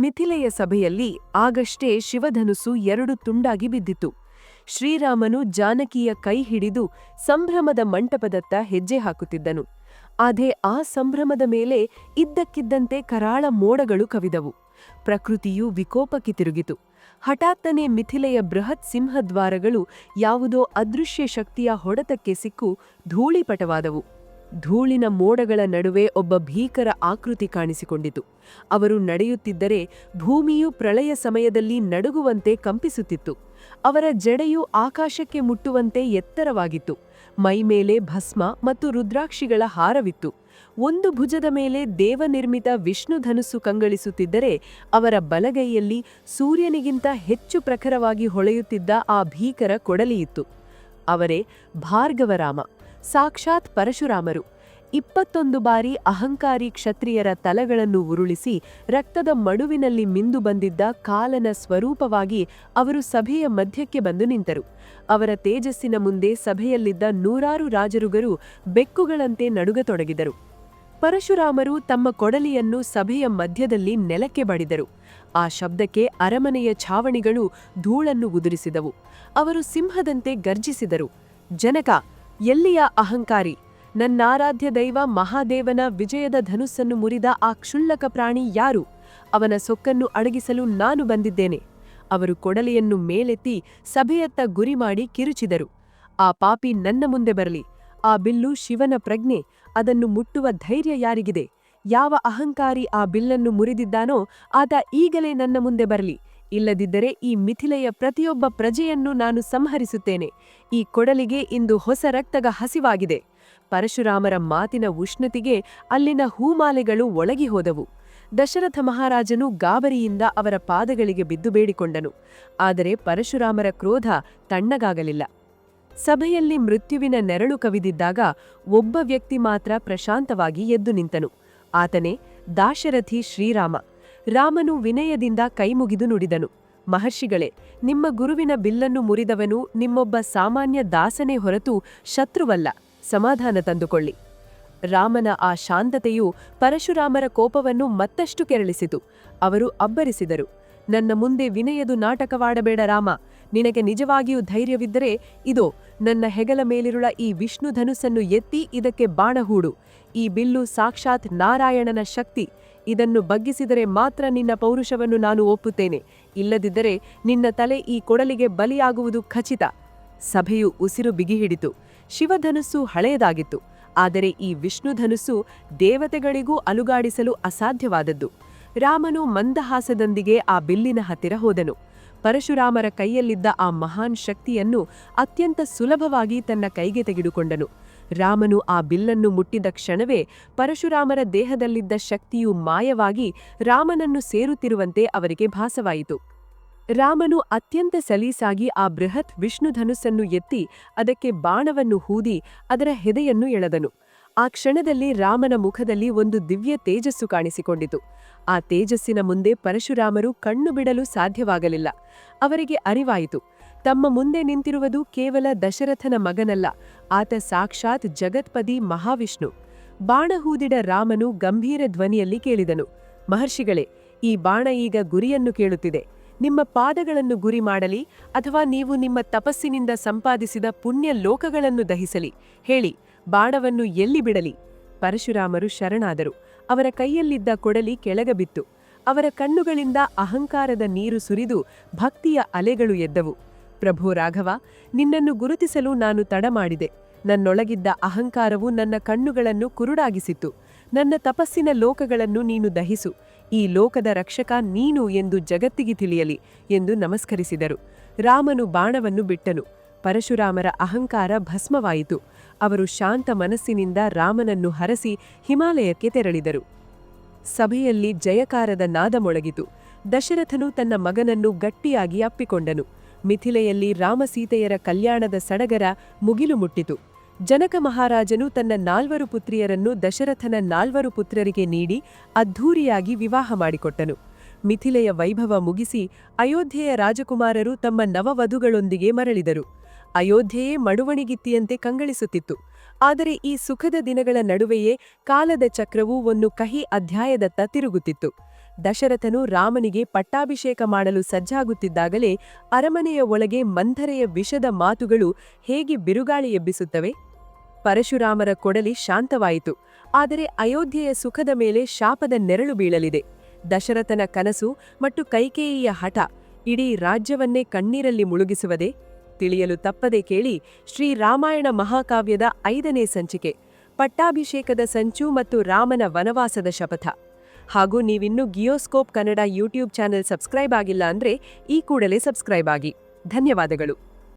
ಮಿಥಿಲೆಯ ಸಭೆಯಲ್ಲಿ ಆಗಷ್ಟೇ ಶಿವಧನುಸ್ಸು 2 ತುಂಡಾಗಿ ಬಿದ್ದಿತು. ಶ್ರೀರಾಮನು ಜಾನಕಿಯ ಕೈ ಹಿಡಿದು ಸಂಭ್ರಮದ ಮಂಟಪದತ್ತ ಹೆಜ್ಜೆ ಹಾಕುತ್ತಿದ್ದನು. ಆದ್ರೆ ಆ ಸಂಭ್ರಮದ ಮೇಲೆ ಇದ್ದಕ್ಕಿದ್ದಂತೆ ಕರಾಳ ಮೋಡಗಳು ಕವಿದವು. ಪ್ರಕೃತಿಯು ವಿಕೋಪಕ್ಕೆ ತಿರುಗಿತು. ಹಠಾತ್ತನೆ ಮಿಥಿಲೆಯ ಬೃಹತ್ ಸಿಂಹದ್ವಾರಗಳು ಯಾವುದೋ ಅದೃಶ್ಯ ಶಕ್ತಿಯ ಹೊಡೆತಕ್ಕೆ ಸಿಕ್ಕು ಧೂಳಿಪಟವಾದವು. ಧೂಳಿನ ಮೋಡಗಳ ನಡುವೆ ಒಬ್ಬ ಭೀಕರ ಆಕೃತಿ ಕಾಣಿಸಿಕೊಂಡಿತು. ಅವರು ನಡೆಯುತ್ತಿದ್ದರೆ ಭೂಮಿಯು ಪ್ರಳಯ ಸಮಯದಲ್ಲಿ ನಡುಗುವಂತೆ ಕಂಪಿಸುತ್ತಿತ್ತು. ಅವರ ಜಡೆಯು ಆಕಾಶಕ್ಕೆ ಮುಟ್ಟುವಂತೆ ಎತ್ತರವಾಗಿತ್ತು. ಮೈಮೇಲೆ ಭಸ್ಮ ಮತ್ತು ರುದ್ರಾಕ್ಷಿಗಳ ಹಾರವಿತ್ತು. ಒಂದು ಭುಜದ ಮೇಲೆ ದೇವನಿರ್ಮಿತ ವಿಷ್ಣುಧನುಸ್ಸು ಕಂಗಳಿಸುತ್ತಿದ್ದರೆ ಅವರ ಬಲಗೈಯಲ್ಲಿ ಸೂರ್ಯನಿಗಿಂತ ಹೆಚ್ಚು ಪ್ರಖರವಾಗಿ ಹೊಳೆಯುತ್ತಿದ್ದ ಆ ಭೀಕರ ಕೊಡಲಿಯಿತ್ತು. ಅವರೇ ಭಾರ್ಗವರಾಮ, ಸಾಕ್ಷಾತ್ ಪರಶುರಾಮರು. 21 ಬಾರಿ ಅಹಂಕಾರಿ ಕ್ಷತ್ರಿಯರ ತಲೆಗಳನ್ನು ಉರುಳಿಸಿ ರಕ್ತದ ಮಡುವಿನಲ್ಲಿ ಮಿಂದು ಬಂದಿದ್ದ ಕಾಲನ ಸ್ವರೂಪವಾಗಿ ಅವರು ಸಭೆಯ ಮಧ್ಯಕ್ಕೆ ಬಂದು ನಿಂತರು. ಅವರ ತೇಜಸ್ಸಿನ ಮುಂದೆ ಸಭೆಯಲ್ಲಿದ್ದ ನೂರಾರು ರಾಜರುಗರು ಬೆಕ್ಕುಗಳಂತೆ ನಡುಗತೊಡಗಿದರು. ಪರಶುರಾಮರು ತಮ್ಮ ಕೊಡಲಿಯನ್ನು ಸಭೆಯ ಮಧ್ಯದಲ್ಲಿ ನೆಲಕ್ಕೆ ಬಡಿದರು. ಆ ಶಬ್ದಕ್ಕೆ ಅರಮನೆಯ ಛಾವಣಿಗಳು ಧೂಳನ್ನು ಉದುರಿಸಿದವು. ಅವರು ಸಿಂಹದಂತೆ ಗರ್ಜಿಸಿದರು. ಜನಕ, ಎಲ್ಲಿಯ ಅಹಂಕಾರಿ? ನನ್ನಾರಾಧ್ಯ ದೈವ ಮಹಾದೇವನ ವಿಜಯದ ಧನುಸ್ಸನ್ನು ಮುರಿದ ಆ ಕ್ಷುಲ್ಲಕ ಪ್ರಾಣಿ ಯಾರು? ಅವನ ಸೊಕ್ಕನ್ನು ಅಡಗಿಸಲು ನಾನು ಬಂದಿದ್ದೇನೆ. ಅವರು ಕೊಡಲಿಯನ್ನು ಮೇಲೆತ್ತಿ ಸಭೆಯತ್ತ ಗುರಿ ಮಾಡಿ ಕಿರುಚಿದರು. ಆ ಪಾಪಿ ನನ್ನ ಮುಂದೆ ಬರಲಿ. ಆ ಬಿಲ್ಲು ಶಿವನ ಪ್ರಜ್ಞೆ. ಅದನ್ನು ಮುಟ್ಟುವ ಧೈರ್ಯ ಯಾರಿಗಿದೆ? ಯಾವ ಅಹಂಕಾರಿ ಆ ಬಿಲ್ಲನ್ನು ಮುರಿದಿದ್ದಾನೋ ಆತ ಈಗಲೇ ನನ್ನ ಮುಂದೆ ಬರಲಿ. ಇಲ್ಲದಿದ್ದರೆ ಈ ಮಿಥಿಲೆಯ ಪ್ರತಿಯೊಬ್ಬ ಪ್ರಜೆಯನ್ನು ನಾನು ಸಂಹರಿಸುತ್ತೇನೆ. ಈ ಕೊಡಲಿಗೆ ಇಂದು ಹೊಸ ರಕ್ತದ ಹಸಿವಾಗಿದೆ. ಪರಶುರಾಮರ ಮಾತಿನ ಉಷ್ಣತೆಗೆ ಅಲ್ಲಿನ ಹೂಮಾಲೆಗಳು ಒಳಗಿ ಹೋದವು. ದಶರಥ ಮಹಾರಾಜನು ಗಾಬರಿಯಿಂದ ಅವರ ಪಾದಗಳಿಗೆ ಬಿದ್ದು ಬೇಡಿಕೊಂಡನು. ಆದರೆ ಪರಶುರಾಮರ ಕ್ರೋಧ ತಣ್ಣಗಾಗಲಿಲ್ಲ. ಸಭೆಯಲ್ಲಿ ಮೃತ್ಯುವಿನ ನೆರಳು ಕವಿದಿದ್ದಾಗ ಒಬ್ಬ ವ್ಯಕ್ತಿ ಮಾತ್ರ ಪ್ರಶಾಂತವಾಗಿ ಎದ್ದು ನಿಂತನು. ಆತನೇ ದಾಶರಥಿ ಶ್ರೀರಾಮ. ರಾಮನು ವಿನಯದಿಂದ ಕೈಮುಗಿದು ನುಡಿದನು. ಮಹರ್ಷಿಗಳೇ, ನಿಮ್ಮ ಗುರುವಿನ ಬಿಲ್ಲನ್ನು ಮುರಿದವನು ನಿಮ್ಮೊಬ್ಬ ಸಾಮಾನ್ಯ ದಾಸನೇ ಹೊರತು ಶತ್ರುವಲ್ಲ. ಸಮಾಧಾನ ತಂದುಕೊಳ್ಳಿ. ರಾಮನ ಆ ಶಾಂತತೆಯು ಪರಶುರಾಮರ ಕೋಪವನ್ನು ಮತ್ತಷ್ಟು ಕೆರಳಿಸಿತು. ಅವರು ಅಬ್ಬರಿಸಿದರು. ನನ್ನ ಮುಂದೆ ವಿನಯದು ನಾಟಕವಾಡಬೇಡ ರಾಮ. ನಿನಗೆ ನಿಜವಾಗಿಯೂ ಧೈರ್ಯವಿದ್ದರೆ ಇದೋ ನನ್ನ ಹೆಗಲ ಮೇಲಿರುವ ಈ ವಿಷ್ಣು ಧನುಸ್ಸನ್ನು ಎತ್ತಿ ಇದಕ್ಕೆ ಬಾಣ ಹೂಡು. ಈ ಬಿಲ್ಲು ಸಾಕ್ಷಾತ್ ನಾರಾಯಣನ ಶಕ್ತಿ. ಇದನ್ನು ಬಗ್ಗಿಸಿದರೆ ಮಾತ್ರ ನಿನ್ನ ಪೌರುಷವನ್ನು ನಾನು ಒಪ್ಪುತ್ತೇನೆ. ಇಲ್ಲದಿದ್ದರೆ ನಿನ್ನ ತಲೆ ಈ ಕೊಡಲಿಗೆ ಬಲಿಯಾಗುವುದು ಖಚಿತ. ಸಭೆಯು ಉಸಿರು ಬಿಗಿಹಿಡಿತು. ಶಿವಧನುಸ್ಸು ಹಳೆಯದಾಗಿತ್ತು. ಆದರೆ ಈ ವಿಷ್ಣುಧನುಸ್ಸು ದೇವತೆಗಳಿಗೂ ಅಲುಗಾಡಿಸಲು ಅಸಾಧ್ಯವಾದದ್ದು. ರಾಮನು ಮಂದಹಾಸದೊಂದಿಗೆ ಆ ಬಿಲ್ಲಿನ ಹತ್ತಿರ ಹೋದನು. ಪರಶುರಾಮರ ಕೈಯಲ್ಲಿದ್ದ ಆ ಮಹಾನ್ ಶಕ್ತಿಯನ್ನು ಅತ್ಯಂತ ಸುಲಭವಾಗಿ ತನ್ನ ಕೈಗೆ ತೆಗೆದುಕೊಂಡನು. ರಾಮನು ಆ ಬಿಲ್ಲನ್ನು ಮುಟ್ಟಿದ ಕ್ಷಣವೇ ಪರಶುರಾಮರ ದೇಹದಲ್ಲಿದ್ದ ಶಕ್ತಿಯು ಮಾಯವಾಗಿ ರಾಮನನ್ನು ಸೇರುತ್ತಿರುವಂತೆ ಅವರಿಗೆ ಭಾಸವಾಯಿತು. ರಾಮನು ಅತ್ಯಂತ ಸಲೀಸಾಗಿ ಆ ಬೃಹತ್ ವಿಷ್ಣುಧನುಸ್ಸನ್ನು ಎತ್ತಿ ಅದಕ್ಕೆ ಬಾಣವನ್ನು ಹೂದಿ ಅದರ ಹೆದೆಯನ್ನು ಎಳೆದನು. ಆ ಕ್ಷಣದಲ್ಲಿ ರಾಮನ ಮುಖದಲ್ಲಿ ಒಂದು ದಿವ್ಯ ತೇಜಸ್ಸು ಕಾಣಿಸಿಕೊಂಡಿತು. ಆ ತೇಜಸ್ಸಿನ ಮುಂದೆ ಪರಶುರಾಮರು ಕಣ್ಣು ಬಿಡಲು ಸಾಧ್ಯವಾಗಲಿಲ್ಲ. ಅವರಿಗೆ ಅರಿವಾಯಿತು, ತಮ್ಮ ಮುಂದೆ ನಿಂತಿರುವುದು ಕೇವಲ ದಶರಥನ ಮಗನಲ್ಲ, ಆತ ಸಾಕ್ಷಾತ್ ಜಗತ್ಪದಿ ಮಹಾವಿಷ್ಣು. ಬಾಣ ಹೂದಿಡ ರಾಮನು ಗಂಭೀರ ಧ್ವನಿಯಲ್ಲಿ ಕೇಳಿದನು, ಮಹರ್ಷಿಗಳೇ, ಈ ಬಾಣ ಈಗ ಗುರಿಯನ್ನು ಕೇಳುತ್ತಿದೆ. ನಿಮ್ಮ ಪಾದಗಳನ್ನು ಗುರಿ ಮಾಡಲಿ ಅಥವಾ ನೀವು ನಿಮ್ಮ ತಪಸ್ಸಿನಿಂದ ಸಂಪಾದಿಸಿದ ಪುಣ್ಯ ಲೋಕಗಳನ್ನು ದಹಿಸಲಿ. ಹೇಳಿ, ಬಾಣವನ್ನು ಎಲ್ಲಿ ಬಿಡಲಿ? ಪರಶುರಾಮರು ಶರಣಾದರು. ಅವರ ಕೈಯಲ್ಲಿದ್ದ ಕೊಡಲಿ ಕೆಳಗಬಿತ್ತು. ಅವರ ಕಣ್ಣುಗಳಿಂದ ಅಹಂಕಾರದ ನೀರು ಸುರಿದು ಭಕ್ತಿಯ ಅಲೆಗಳು ಎದ್ದವು. ಪ್ರಭು ರಾಘವ, ನಿನ್ನನ್ನು ಗುರುತಿಸಲು ನಾನು ತಡ ಮಾಡಿದೆ. ನನ್ನೊಳಗಿದ್ದ ಅಹಂಕಾರವು ನನ್ನ ಕಣ್ಣುಗಳನ್ನು ಕುರುಡಾಗಿಸಿತ್ತು. ನನ್ನ ತಪಸ್ಸಿನ ಲೋಕಗಳನ್ನು ನೀನು ದಹಿಸು. ಈ ಲೋಕದ ರಕ್ಷಕ ನೀನು ಎಂದು ಜಗತ್ತಿಗೆ ತಿಳಿಯಲಿ ಎಂದು ನಮಸ್ಕರಿಸಿದರು. ರಾಮನು ಬಾಣವನ್ನು ಬಿಟ್ಟನು. ಪರಶುರಾಮರ ಅಹಂಕಾರ ಭಸ್ಮವಾಯಿತು. ಅವರು ಶಾಂತ ಮನಸ್ಸಿನಿಂದ ರಾಮನನ್ನು ಹರಸಿ ಹಿಮಾಲಯಕ್ಕೆ ತೆರಳಿದರು. ಸಭೆಯಲ್ಲಿ ಜಯಕಾರದ ನಾದ ಮೊಳಗಿತು. ದಶರಥನು ತನ್ನ ಮಗನನ್ನು ಗಟ್ಟಿಯಾಗಿ ಅಪ್ಪಿಕೊಂಡನು. ಮಿಥಿಲೆಯಲ್ಲಿ ರಾಮಸೀತೆಯರ ಕಲ್ಯಾಣದ ಸಡಗರ ಮುಗಿಲು ಮುಟ್ಟಿತು. ಜನಕ ಮಹಾರಾಜನು ತನ್ನ 4 ಪುತ್ರಿಯರನ್ನು ದಶರಥನ 4 ಪುತ್ರರಿಗೆ ನೀಡಿ ಅದ್ಧೂರಿಯಾಗಿ ವಿವಾಹ ಮಾಡಿಕೊಟ್ಟನು. ಮಿಥಿಲೆಯ ವೈಭವ ಮುಗಿಸಿ ಅಯೋಧ್ಯೆಯ ರಾಜಕುಮಾರರು ತಮ್ಮ ನವವಧುಗಳೊಂದಿಗೆ ಮರಳಿದರು. ಅಯೋಧ್ಯೆಯೇ ಮಡುವಣಿಗಿತ್ತಿಯಂತೆ ಕಂಗಳಿಸುತ್ತಿತ್ತು. ಆದರೆ ಈ ಸುಖದ ದಿನಗಳ ನಡುವೆಯೇ ಕಾಲದ ಚಕ್ರವು ಒಂದು ಕಹಿ ಅಧ್ಯಾಯದತ್ತ ತಿರುಗುತ್ತಿತ್ತು. ದಶರಥನು ರಾಮನಿಗೆ ಪಟ್ಟಾಭಿಷೇಕ ಮಾಡಲು ಸಜ್ಜಾಗುತ್ತಿದ್ದಾಗಲೇ ಅರಮನೆಯ ಒಳಗೆ ಮಂಥರೆಯ ವಿಷದ ಮಾತುಗಳು ಹೇಗೆ ಬಿರುಗಾಳಿ ಎಬ್ಬಿಸುತ್ತವೆ. ಪರಶುರಾಮರ ಕೊಡಲಿ ಶಾಂತವಾಯಿತು, ಆದರೆ ಅಯೋಧ್ಯೆಯ ಸುಖದ ಮೇಲೆ ಶಾಪದ ನೆರಳು ಬೀಳಲಿದೆ. ದಶರಥನ ಕನಸು ಮತ್ತು ಕೈಕೇಯಿಯ ಹಠ ಇಡೀ ರಾಜ್ಯವನ್ನೇ ಕಣ್ಣೀರಲ್ಲಿ ಮುಳುಗಿಸುವುದೇ? ತಿಳಿಯಲು ತಪ್ಪದೆ ಕೇಳಿ ಶ್ರೀರಾಮಾಯಣ ಮಹಾಕಾವ್ಯದ 5ನೇ ಸಂಚಿಕೆ, ಪಟ್ಟಾಭಿಷೇಕದ ಸಂಚು ಮತ್ತು ರಾಮನ ವನವಾಸದ ಶಪಥ. ಹಾಗೂ ನೀವಿನ್ನೂ ಗಿಯೋಸ್ಕೋಪ್ ಕನ್ನಡ ಯೂಟ್ಯೂಬ್ ಚಾನೆಲ್ ಸಬ್ಸ್ಕ್ರೈಬ್ ಆಗಿಲ್ಲ ಅಂದ್ರೆ ಈ ಕೂಡಲೇ ಸಬ್ಸ್ಕ್ರೈಬ್ ಆಗಿ. ಧನ್ಯವಾದಗಳು.